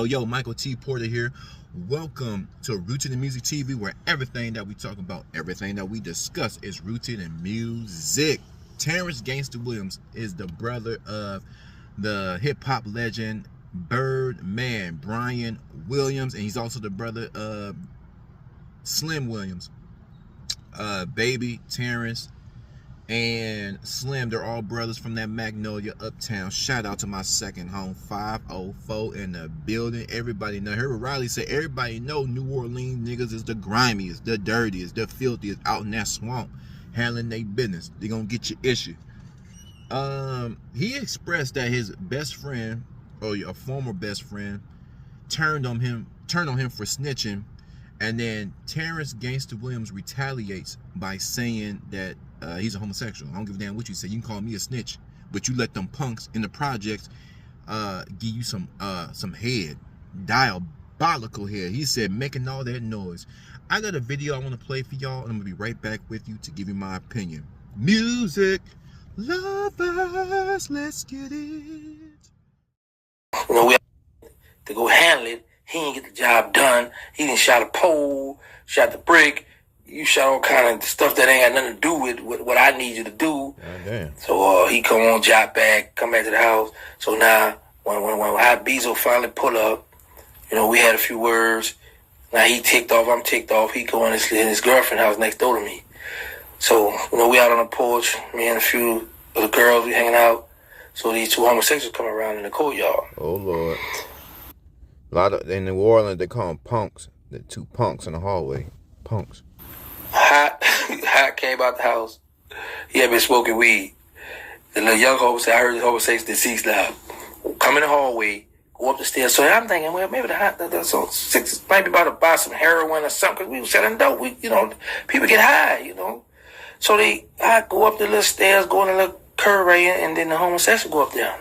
Yo, Michael T. Porter here. Welcome to Rooted in Music TV, where everything that we talk about, everything that we discuss is rooted in music. Terrance Gangsta Williams is the brother of the hip-hop legend Birdman, Brian Williams, and he's also the brother of Slim Williams. Baby, Terrance, and Slim, they're all brothers from that Magnolia uptown. Shout out to my second home, 504 in the building. Everybody know. Herbert Riley said everybody know New Orleans niggas is the grimiest, the dirtiest, the filthiest out in that swamp, handling their business. They gonna get your issue. He expressed that his best friend, or a former best friend, turned on him for snitching, and then Terrance Gangsta Williams retaliates by saying that he's a homosexual. I don't give a damn what you say. You can call me a snitch, but you let them punks in the projects give you some head, diabolical head. He said, making all that noise. I got a video I want to play for y'all, and I'm gonna be right back with you to give you my opinion. Music lovers, let's get it. You know, we have to go handle it. He didn't get the job done. He didn't shot a pole, shot the brick. You shot all kind of stuff that ain't got nothing to do with what I need you to do. Damn. So he come back to the house. So now when Beezo finally pull up, you know, we had a few words. Now he ticked off, I'm ticked off. He go in his girlfriend's house next door to me. So, you know, we out on the porch, me and a few of the girls, we hanging out. So these two homosexuals come around in the courtyard. Oh Lord. A lot of in New Orleans they call them punks. The two punks in the hallway. Punks. Hot came out the house. He had been smoking weed. The little young hope said, I heard this conversation deceased now. Come in the hallway, go up the stairs. So I'm thinking, well, maybe the might be about to buy some heroin or something, because we were selling dope. People get high, you know. So I go up the little stairs, go in the little curve right in, and then the homosexual go up there.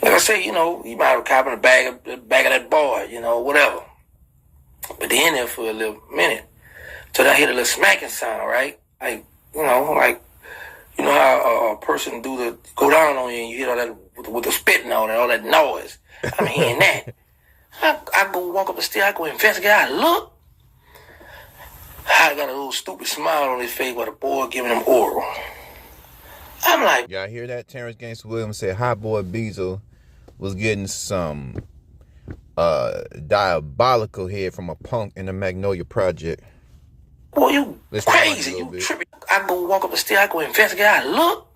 Like I say, you know, he might have a cop in the bag of that boy, you know, whatever. But they in there for a little minute. So I hear the little smacking sound, right? Like, you know how a person go down on you and you hear all that with the spitting on and all that noise. I'm hearing that. I go walk up the stairs, I go investigate, I look. I got a little stupid smile on his face while the boy giving him oral. I'm like, y'all hear that? Terrance Gangsta Williams said Hot Boy Beezo was getting some diabolical head from a punk in the Magnolia project. Boy, you crazy, you tripping. I go walk up the stairs, I go investigate, I look.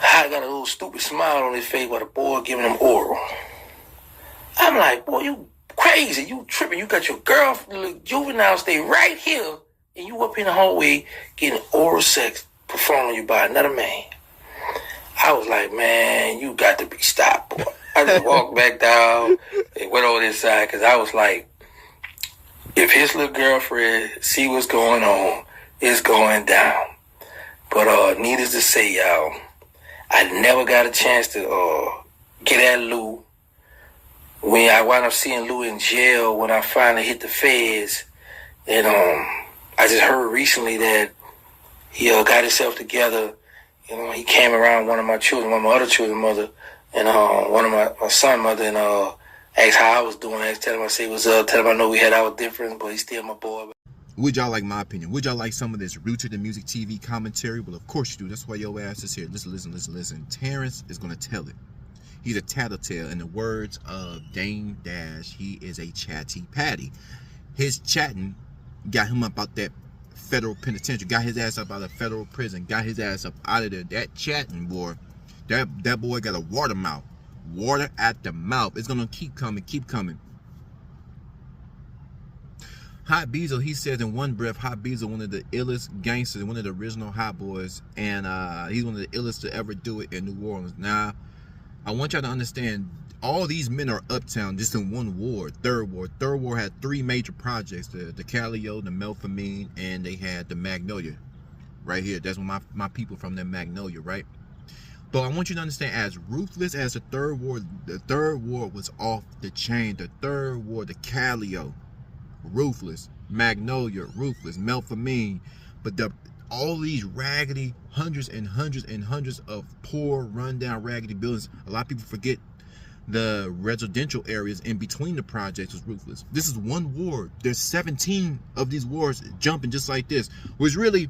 I got a little stupid smile on his face while the boy giving him oral. I'm like, boy, you crazy, you tripping. You got your girl, juvenile, stay right here, and you up in the hallway getting oral sex performed on you by another man. I was like, man, you got to be stopped, boy. I just walked back down and went over this side, because I was like, if his little girlfriend see what's going on, it's going down. But needless to say, y'all, I never got a chance to get at Lou. When I wound up seeing Lou in jail when I finally hit the feds, and I just heard recently that he got himself together. You know, he came around one of my children, one of my other children's mother, and one of my son's mother, and asked how I was doing. Tell him I say what's up. Tell him I know we had our difference, but he's still my boy. Would y'all like my opinion? Would y'all like some of this Rooted in Music TV commentary? Well, of course you do. That's why your ass is here. Listen. Terrance is going to tell it. He's a tattletale. In the words of Dame Dash, he is a chatty patty. His chatting got him up out that federal penitentiary, got his ass up out of federal prison, got his ass up out of there. That chatting, boy, that boy got a water mouth. Water at the mouth. It's gonna keep coming. Hot Beezo, he says in one breath, Hot Beezo, one of the illest gangsters, one of the original Hot Boys, and he's one of the illest to ever do it in New Orleans. Now, I want y'all to understand, all these men are uptown just in one ward, Third Ward. Third Ward had three major projects, the Calio, the Melphamine, and they had the Magnolia right here. That's my people from the Magnolia, right? But I want you to understand, as ruthless as the third war was off the chain. The third war, the Calio, ruthless. Magnolia, ruthless. Melphamine. But all these raggedy hundreds and hundreds and hundreds of poor, rundown, raggedy buildings. A lot of people forget the residential areas in between the projects was ruthless. This is one war. There's 17 of these wars jumping just like this. Was really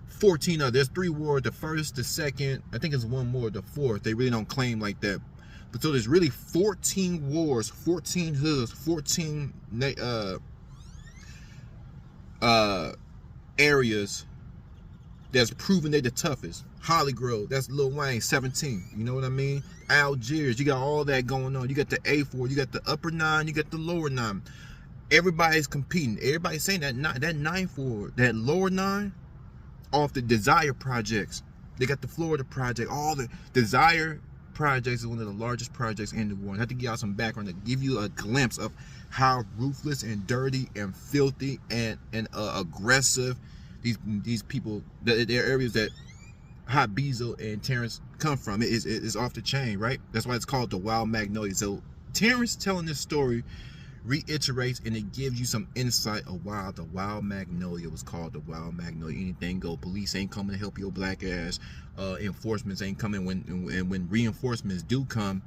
14 of. There's 3 wars. The first, the second, I think it's one more, the fourth. They really don't claim like that. But so there's really 14 wars, 14 hoods, 14 areas that's proven they the toughest. Holly Grove, that's Lil Wayne, 17. You know what I mean? Algiers, you got all that going on. You got the A4, you got the upper 9, you got the lower 9. Everybody's competing. Everybody's saying that 9-4, that lower 9, off the Desire projects. They got the Florida project. All the Desire projects is one of the largest projects in the world. I have to give y'all some background to give you a glimpse of how ruthless and dirty and filthy and aggressive these people, their areas that Hot Beezo and Terrance come from. It's off the chain, right? That's why it's called the Wild Magnolia. So Terrance telling this story reiterates, and it gives you some insight of why the Wild Magnolia was called the Wild Magnolia. Anything go. Police ain't coming to help your black ass. Enforcements ain't coming. When reinforcements do come,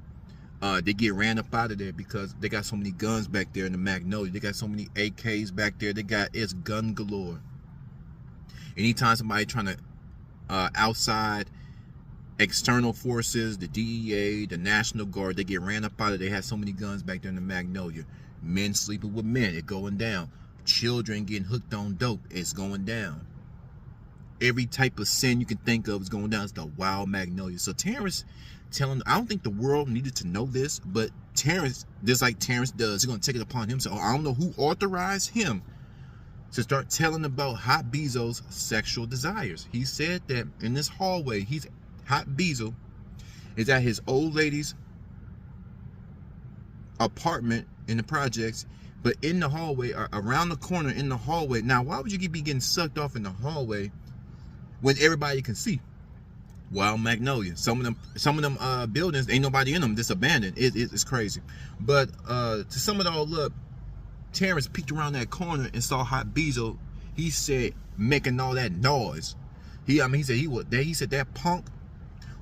they get ran up out of there because they got so many guns back there in the Magnolia. They got so many AKs back there. It's gun galore. Anytime somebody trying to outside external forces, the DEA, the National Guard, they get ran up out of. They have so many guns back there in the Magnolia. Men sleeping with men, it's going down. Children getting hooked on dope, it's going down. Every type of sin you can think of is going down. It's the Wild Magnolia. So Terrance telling, I don't think the world needed to know this, but Terrance, just like Terrance does, he's going to take it upon himself. I don't know who authorized him to start telling about Hot Beezo's sexual desires. He said that in this hallway, Hot Beezo is at his old lady's apartment in the projects, but in the hallway, around the corner in the hallway. Now, why would you be getting sucked off in the hallway when everybody can see? Wild Magnolia. Some of them buildings, ain't nobody in them. It's abandoned. It's crazy. But to sum it all up, Terrance peeked around that corner and saw Hot Beezo. He said, making all that noise. He said that punk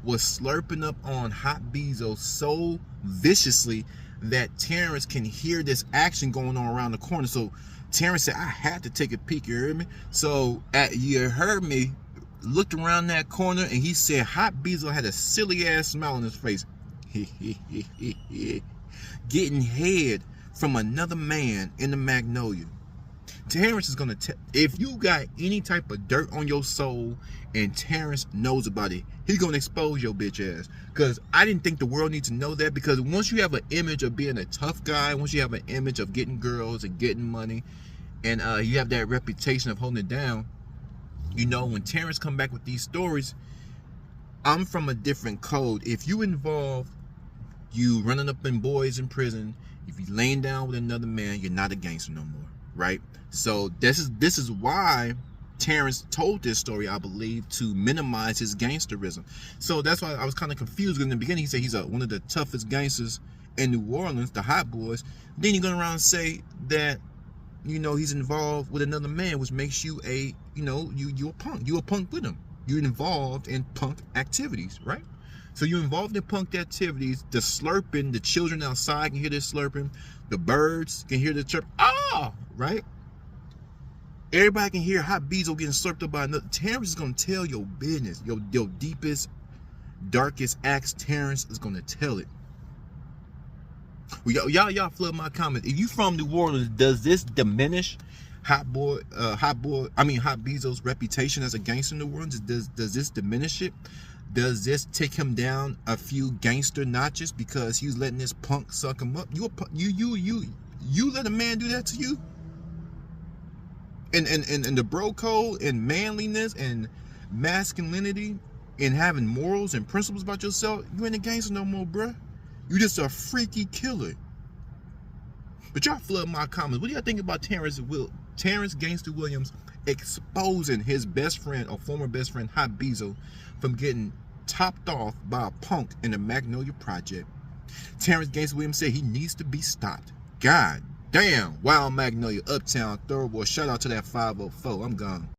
was slurping up on Hot Beezo so viciously that Terrance can hear this action going on around the corner. So Terrance said, I had to take a peek. You heard me? So you heard me. Looked around that corner and he said Hot Beezo had a silly ass smile on his face. Getting head from another man in the Magnolia. Terrance is gonna if you got any type of dirt on your soul and Terrance knows about it, he's gonna expose your bitch ass. Because I didn't think the world needs to know that, because once you have an image of being a tough guy, once you have an image of getting girls and getting money, and you have that reputation of holding it down, you know, when Terrance come back with these stories, I'm from a different code. If you involve you running up in boys in prison, if you laying down with another man, you're not a gangster no more, right? So this is why Terrance told this story, I believe, to minimize his gangsterism. So that's why I was kind of confused in the beginning. He said he's one of the toughest gangsters in New Orleans, the Hot Boys. Then you're going around and say that, you know, he's involved with another man, which makes you a, you know, you're a punk. You're a punk with him. You're involved in punk activities, right? So you're involved in punk activities. The slurping, the children outside can hear this slurping. The birds can hear the chirp. Ah, right? Everybody can hear Hot Beezo getting slurped up by another. Terrance is going to tell your business. Your deepest, darkest acts, Terrance is going to tell it. Well, y'all flood my comments. If you from New Orleans, does this diminish Hot Beezo's reputation as a gangster in New Orleans? Does this diminish it? Does this take him down a few gangster notches because he's letting this punk suck him up? You let a man do that to you? And the bro code and manliness and masculinity and having morals and principles about yourself, you ain't a gangster no more, bruh. You just a freaky killer. But y'all flood my comments. What do y'all think about Terrance Gangsta Williams exposing his best friend or former best friend Hot Beezo from getting topped off by a punk in the Magnolia project. Terrance Gangsta Williams said he needs to be stopped. God damn. Wild Magnolia, Uptown, Thoroughboy. Shout out to that 504. I'm gone.